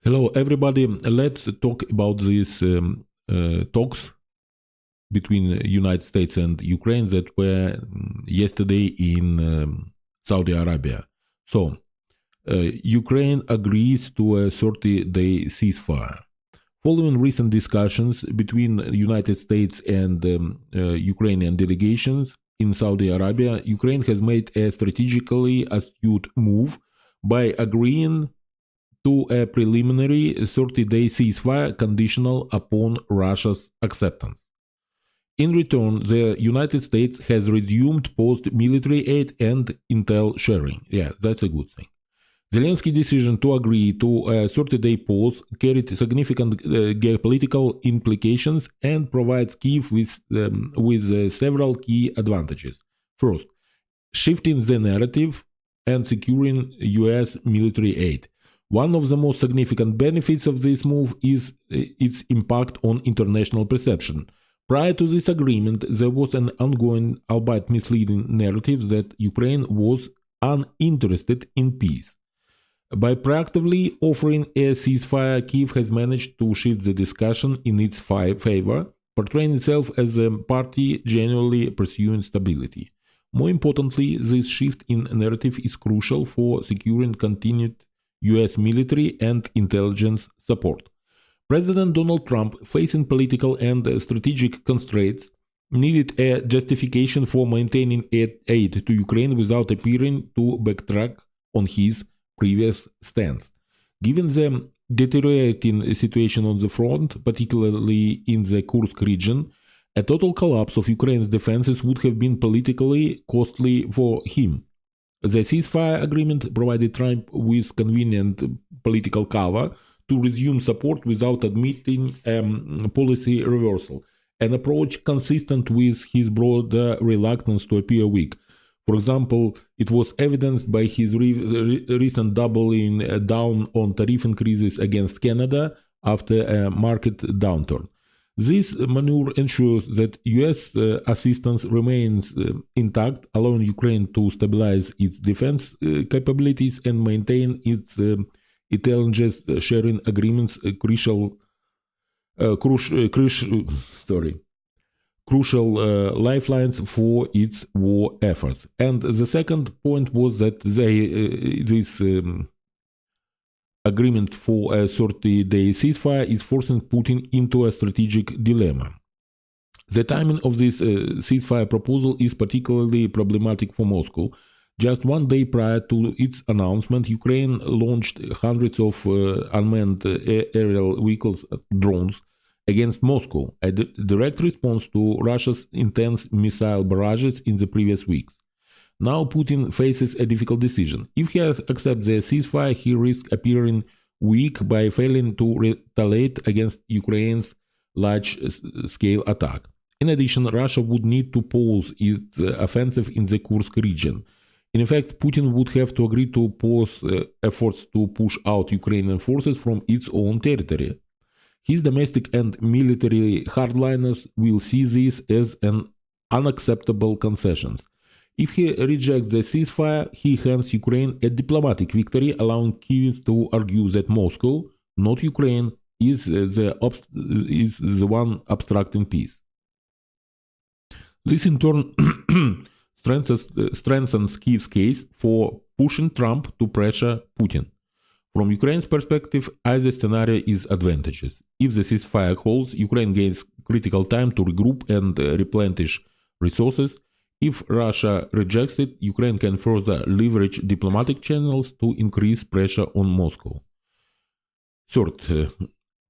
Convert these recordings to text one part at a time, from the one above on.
Hello, everybody. Let's talk about these talks between United States and Ukraine that were yesterday in Saudi Arabia. So, Ukraine agrees to a 30-day ceasefire. Following recent discussions between United States and Ukrainian delegations in Saudi Arabia, Ukraine has made a strategically astute move by agreeing to a preliminary 30-day ceasefire conditional upon Russia's acceptance. In return, the United States has resumed post-military aid and intel sharing. Yeah, that's a good thing. Zelensky's decision to agree to a 30-day pause carried significant geopolitical implications and provides Kyiv with several key advantages. First, shifting the narrative and securing U.S. military aid. One of the most significant benefits of this move is its impact on international perception. Prior to this agreement, there was an ongoing, albeit misleading, narrative that Ukraine was uninterested in peace. By proactively offering a ceasefire, Kyiv has managed to shift the discussion in its favor, portraying itself as a party genuinely pursuing stability. More importantly, this shift in narrative is crucial for securing continued U.S. military and intelligence support. President Donald Trump, facing political and strategic constraints, needed a justification for maintaining aid to Ukraine without appearing to backtrack on his previous stance. Given the deteriorating situation on the front, particularly in the Kursk region, a total collapse of Ukraine's defenses would have been politically costly for him. The ceasefire agreement provided Trump with convenient political cover to resume support without admitting policy reversal, an approach consistent with his broader reluctance to appear weak. For example, it was evidenced by his recent doubling down on tariff increases against Canada after a market downturn. This maneuver ensures that U.S. assistance remains intact, allowing Ukraine to stabilize its defense capabilities and maintain its intelligence sharing agreements, crucial lifelines for its war efforts. And the second point was that this agreement for a 30-day ceasefire is forcing Putin into a strategic dilemma. The timing of this ceasefire proposal is particularly problematic for Moscow. Just 1 day prior to its announcement, Ukraine launched hundreds of unmanned aerial vehicles, drones, against Moscow, a direct response to Russia's intense missile barrages in the previous weeks. Now Putin faces a difficult decision. If he accepts the ceasefire, he risks appearing weak by failing to retaliate against Ukraine's large-scale attack. In addition, Russia would need to pause its offensive in the Kursk region. In fact, Putin would have to agree to pause efforts to push out Ukrainian forces from its own territory. His domestic and military hardliners will see this as an unacceptable concession. If he rejects the ceasefire, he hands Ukraine a diplomatic victory, allowing Kyiv to argue that Moscow, not Ukraine, is the one obstructing peace. This in turn strengthens Kyiv's case for pushing Trump to pressure Putin. From Ukraine's perspective, either scenario is advantageous. If the ceasefire holds, Ukraine gains critical time to regroup and replenish resources. If Russia rejects it, Ukraine can further leverage diplomatic channels to increase pressure on Moscow. Third,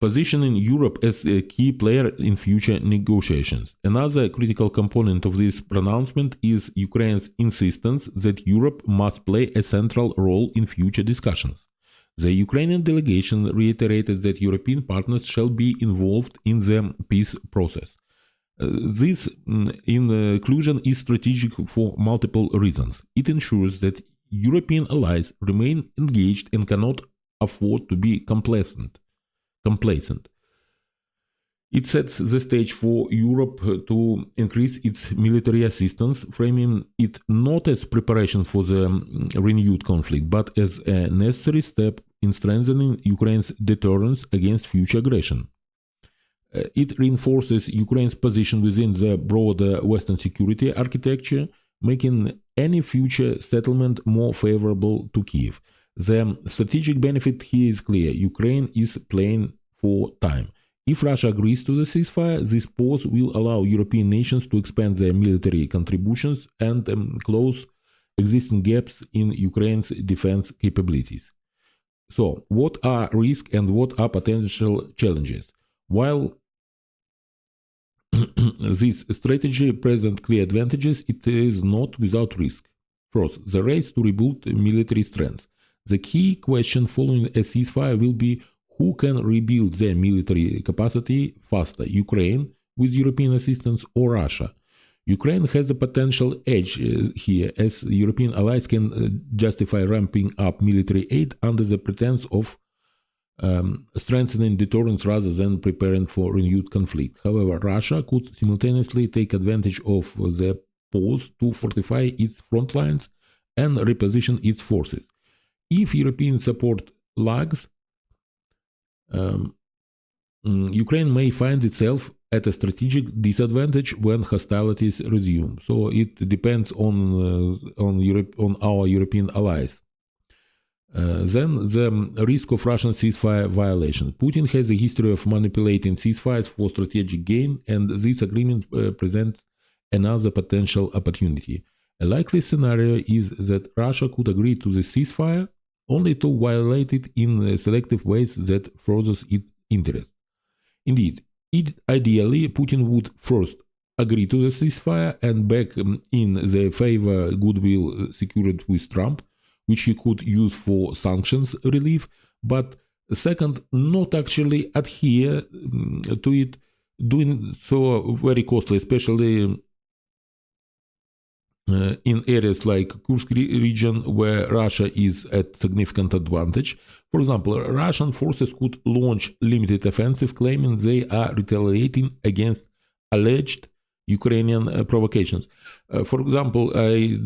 positioning Europe as a key player in future negotiations. Another critical component of this pronouncement is Ukraine's insistence that Europe must play a central role in future discussions. The Ukrainian delegation reiterated that European partners shall be involved in the peace process. This inclusion is strategic for multiple reasons. It ensures that European allies remain engaged and cannot afford to be complacent. It sets the stage for Europe to increase its military assistance, framing it not as preparation for the renewed conflict, but as a necessary step in strengthening Ukraine's deterrence against future aggression. It reinforces Ukraine's position within the broader Western security architecture, making any future settlement more favorable to Kiev. The strategic benefit here is clear. Ukraine is playing for time. If Russia agrees to the ceasefire, this pause will allow European nations to expand their military contributions and close existing gaps in Ukraine's defense capabilities. So, what are risks and what are potential challenges? While this strategy presents clear advantages, it is not without risk. First, the race to rebuild military strength. The key question following a ceasefire will be who can rebuild their military capacity faster, Ukraine with European assistance or Russia. Ukraine has a potential edge here, as European allies can justify ramping up military aid under the pretense of strengthening deterrence rather than preparing for renewed conflict. However, Russia could simultaneously take advantage of the pause to fortify its front lines and reposition its forces. If European support lags, Ukraine may find itself at a strategic disadvantage when hostilities resume. So it depends on our European allies. Then the risk of Russian ceasefire violation. Putin has a history of manipulating ceasefires for strategic gain, and this agreement presents another potential opportunity. A likely scenario is that Russia could agree to the ceasefire only to violate it in selective ways that furthers its interest. Indeed, ideally, Putin would first agree to the ceasefire and back in the favor goodwill secured with Trump, which he could use for sanctions relief, but second, not actually adhere to it, doing so very costly, especially in areas like Kursk region where Russia is at significant advantage. For example, Russian forces could launch limited offensive claiming they are retaliating against alleged Ukrainian provocations. For example, I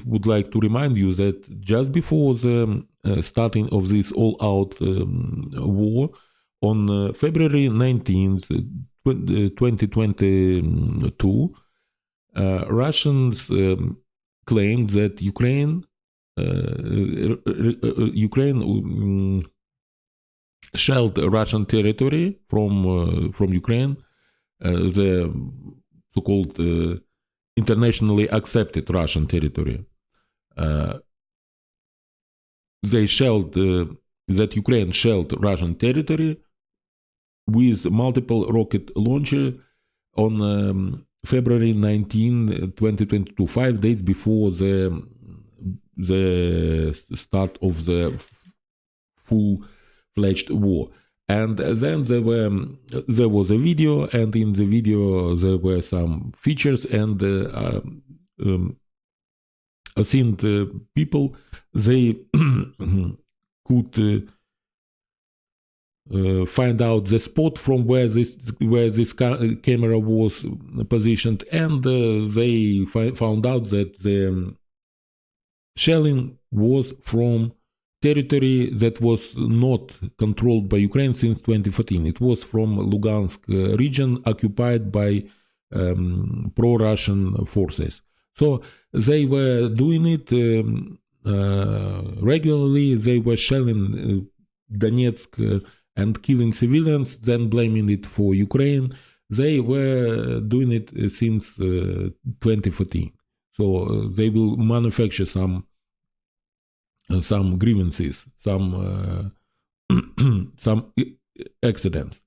would like to remind you that just before the starting of this all-out war, on February 19th, 2022, Russians claimed that Ukraine shelled Russian territory from Ukraine, the so-called internationally accepted Russian territory. They shelled that Ukraine shelled Russian territory with multiple rocket launcher on February 19, 2022, 5 days before the start of the full-fledged war. And then there was a video, and in the video there were some features, and I think the people, they could find out the spot from where this camera was positioned, and they found out that the shelling was from territory that was not controlled by Ukraine since 2014. It was from Lugansk region occupied by pro-Russian forces. So they were doing it regularly. They were shelling Donetsk and killing civilians, then blaming it for Ukraine. They were doing it since 2014. So they will manufacture some grievances, some accidents.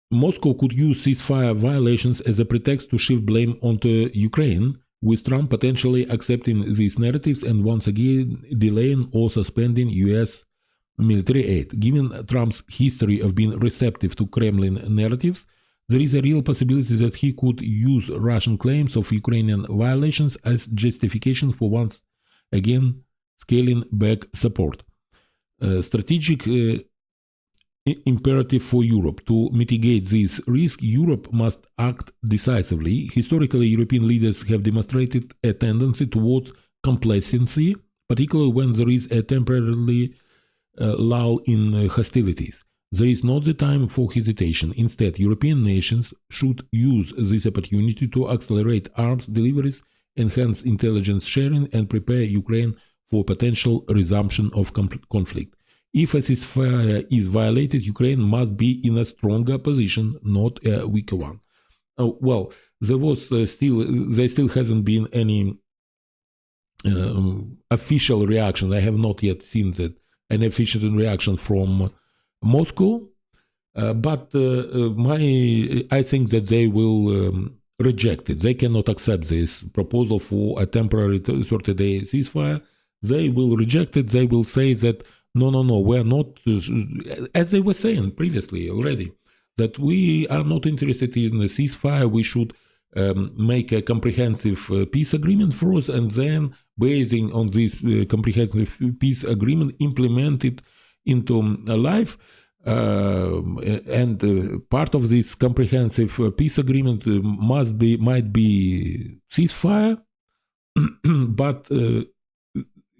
Moscow could use ceasefire violations as a pretext to shift blame onto Ukraine, with Trump potentially accepting these narratives and once again delaying or suspending US military aid. Given Trump's history of being receptive to Kremlin narratives, there is a real possibility that he could use Russian claims of Ukrainian violations as justification for once again scaling back support. Strategic imperative for Europe. To mitigate this risk, Europe must act decisively. Historically, European leaders have demonstrated a tendency towards complacency, particularly when there is a temporarily lull in hostilities. There is not the time for hesitation. Instead, European nations should use this opportunity to accelerate arms deliveries, enhance intelligence sharing, and prepare Ukraine for potential resumption of conflict. If a ceasefire is violated, Ukraine must be in a stronger position, not a weaker one. Well, there still hasn't been any official reaction. I have not yet seen that an official reaction from Moscow, but I think that they will reject it. They cannot accept this proposal for a temporary 30-day ceasefire. They will reject it. They will say that no, we're not, as they were saying previously already, that we are not interested in a ceasefire. We should make a comprehensive peace agreement first, and then, basing on this comprehensive peace agreement, implement it into life. And part of this comprehensive peace agreement might be ceasefire, but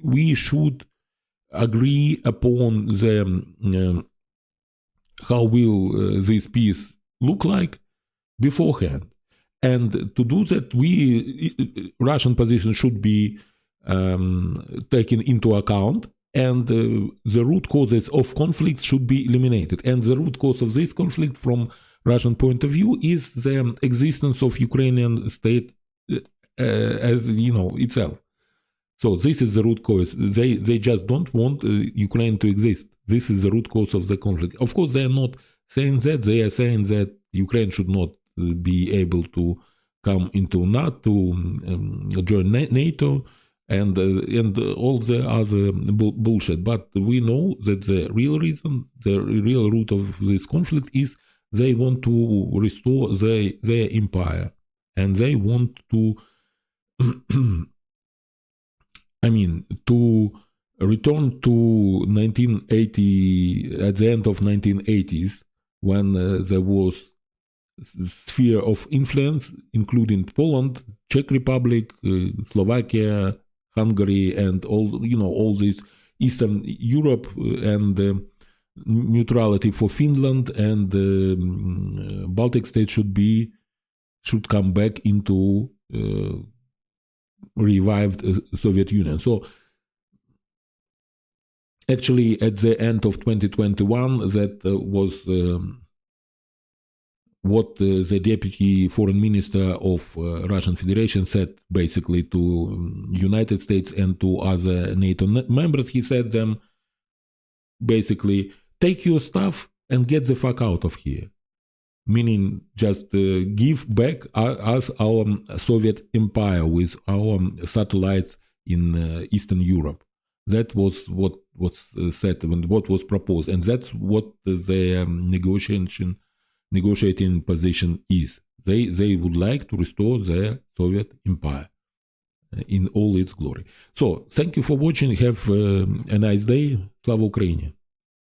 we should agree upon the how will this peace look like beforehand. And to do that, Russian position should be taken into account, and the root causes of conflict should be eliminated. And the root cause of this conflict, from Russian point of view, is the existence of Ukrainian state as itself. So this is the root cause. They just don't want Ukraine to exist. This is the root cause of the conflict. Of course, they are not saying that. They are saying that Ukraine should not be able to come into NATO, join NATO, and all the other bullshit. But we know that the real reason, the real root of this conflict is they want to restore their empire, and they want to to return to 1980, at the end of 1980s, when there was sphere of influence, including Poland, Czech Republic, Slovakia, Hungary, and all this Eastern Europe, and neutrality for Finland and Baltic states should come back into revived Soviet Union. So actually, at the end of 2021, that was what the deputy foreign minister of Russian Federation said basically to United States and to other NATO members. He said them basically, take your stuff and get the fuck out of here. Meaning just give back us our Soviet empire with our satellites in Eastern Europe. That was what was said and what was proposed, and that's what the negotiating position is. They would like to restore their Soviet empire in all its glory. So, thank you for watching. Have a nice day. Slava Ukraini.